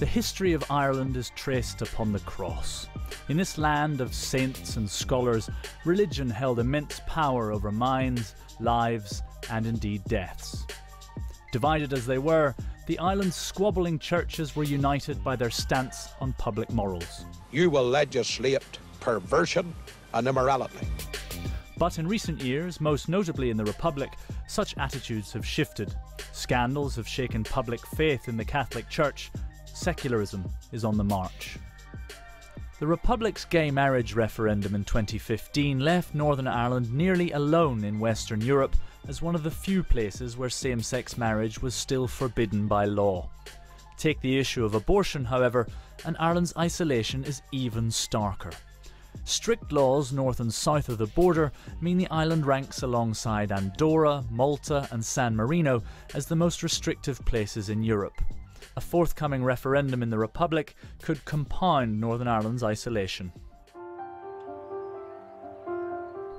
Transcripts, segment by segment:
The history of Ireland is traced upon the cross. In this land of saints and scholars, religion held immense power over minds, lives, and indeed deaths. Divided as they were, the island's squabbling churches were united by their stance on public morals. You will legislate perversion and immorality. But in recent years, most notably in the Republic, such attitudes have shifted. Scandals have shaken public faith in the Catholic Church. Secularism is on the march. The Republic's gay marriage referendum in 2015 left Northern Ireland nearly alone in Western Europe as one of the few places where same-sex marriage was still forbidden by law. Take the issue of abortion, however, and Ireland's isolation is even starker. Strict laws north and south of the border mean the island ranks alongside Andorra, Malta and San Marino as the most restrictive places in Europe. A forthcoming referendum in the Republic could compound Northern Ireland's isolation.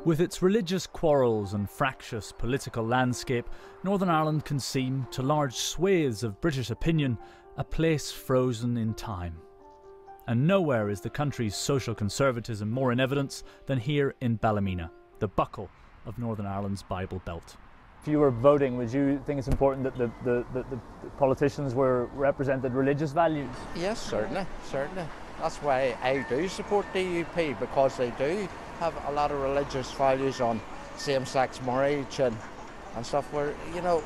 With its religious quarrels and fractious political landscape, Northern Ireland can seem, to large swathes of British opinion, a place frozen in time. And nowhere is the country's social conservatism more in evidence than here in Ballymena, the buckle of Northern Ireland's Bible Belt. If you were voting, would you think it's important that the politicians were represented religious values? Yes, certainly. That's why I do support DUP, because they do have a lot of religious values on same-sex marriage and stuff where, you know,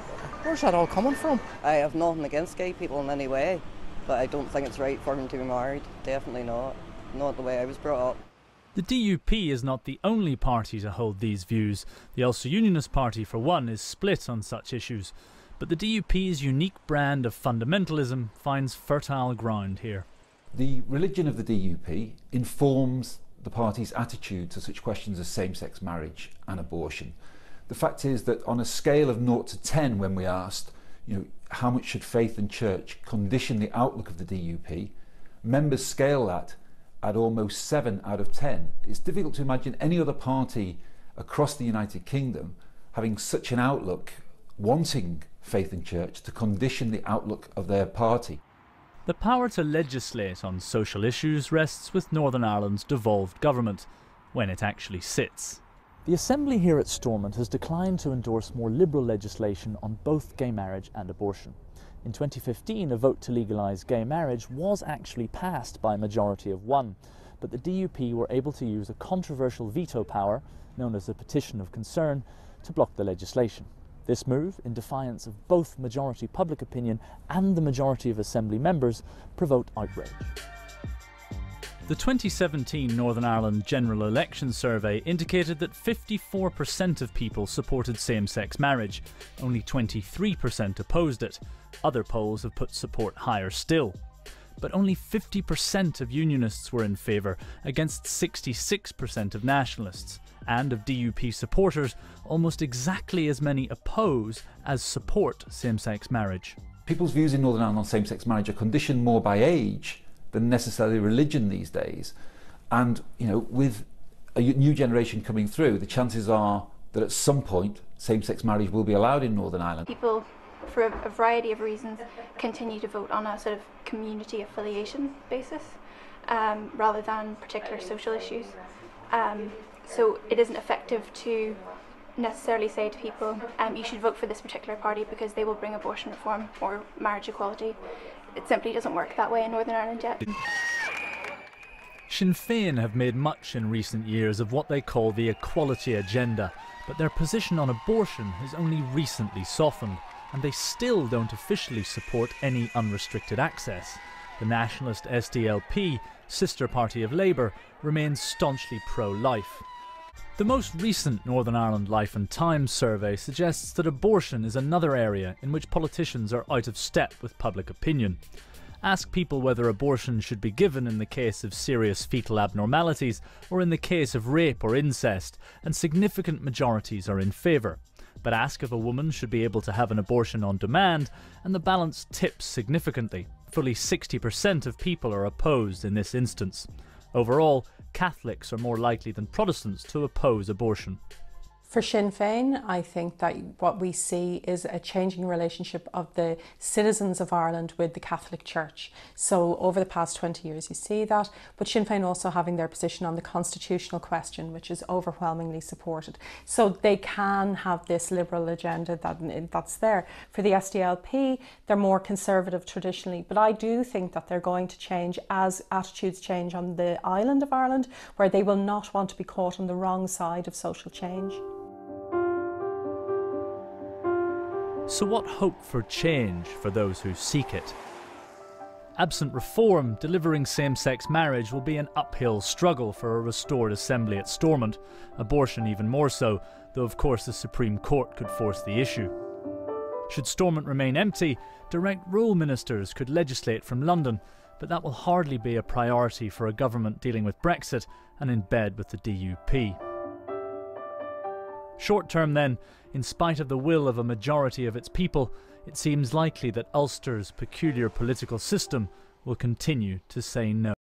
where's that all coming from? I have nothing against gay people in any way, but I don't think it's right for them to be married. Definitely not. Not the way I was brought up. The DUP is not the only party to hold these views. The Ulster Unionist Party, for one, is split on such issues. But the DUP's unique brand of fundamentalism finds fertile ground here. The religion of the DUP informs the party's attitude to such questions as same-sex marriage and abortion. The fact is that on a scale of 0 to 10, when we asked, how much should faith and church condition the outlook of the DUP, members scale that at almost 7 out of 10. It's difficult to imagine any other party across the United Kingdom having such an outlook, wanting faith and church to condition the outlook of their party. The power to legislate on social issues rests with Northern Ireland's devolved government, when it actually sits. The Assembly here at Stormont has declined to endorse more liberal legislation on both gay marriage and abortion. In 2015, a vote to legalise gay marriage was actually passed by a majority of 1, but the DUP were able to use a controversial veto power, known as the Petition of Concern, to block the legislation. This move, in defiance of both majority public opinion and the majority of Assembly members, provoked outrage. The 2017 Northern Ireland General Election Survey indicated that 54% of people supported same-sex marriage. Only 23% opposed it. Other polls have put support higher still. But only 50% of Unionists were in favour, against 66% of Nationalists. And of DUP supporters, almost exactly as many oppose as support same-sex marriage. People's views in Northern Ireland on same-sex marriage are conditioned more by age than necessarily religion these days. And, with a new generation coming through, the chances are that at some point same-sex marriage will be allowed in Northern Ireland. People, for a variety of reasons, continue to vote on a sort of community affiliation basis rather than particular social issues. So it isn't effective to necessarily say to people, you should vote for this particular party because they will bring abortion reform or marriage equality. It simply doesn't work that way in Northern Ireland yet. Sinn Féin have made much in recent years of what they call the equality agenda, but their position on abortion has only recently softened, and they still don't officially support any unrestricted access. The nationalist SDLP, sister party of Labour, remains staunchly pro-life. The most recent Northern Ireland Life and Times survey suggests that abortion is another area in which politicians are out of step with public opinion. Ask people whether abortion should be given in the case of serious fetal abnormalities or in the case of rape or incest, and significant majorities are in favour. But ask if a woman should be able to have an abortion on demand, and the balance tips significantly. Fully 60% of people are opposed in this instance. Overall, Catholics are more likely than Protestants to oppose abortion. For Sinn Féin, I think that what we see is a changing relationship of the citizens of Ireland with the Catholic Church. So over the past 20 years you see that, but Sinn Féin also having their position on the constitutional question, which is overwhelmingly supported. So they can have this liberal agenda that's there. For the SDLP, they're more conservative traditionally, but I do think that they're going to change as attitudes change on the island of Ireland, where they will not want to be caught on the wrong side of social change. So what hope for change for those who seek it? Absent reform, delivering same-sex marriage will be an uphill struggle for a restored assembly at Stormont, abortion even more so, though of course the Supreme Court could force the issue. Should Stormont remain empty, direct rule ministers could legislate from London, but that will hardly be a priority for a government dealing with Brexit and in bed with the DUP. Short term then, in spite of the will of a majority of its people, it seems likely that Ulster's peculiar political system will continue to say no.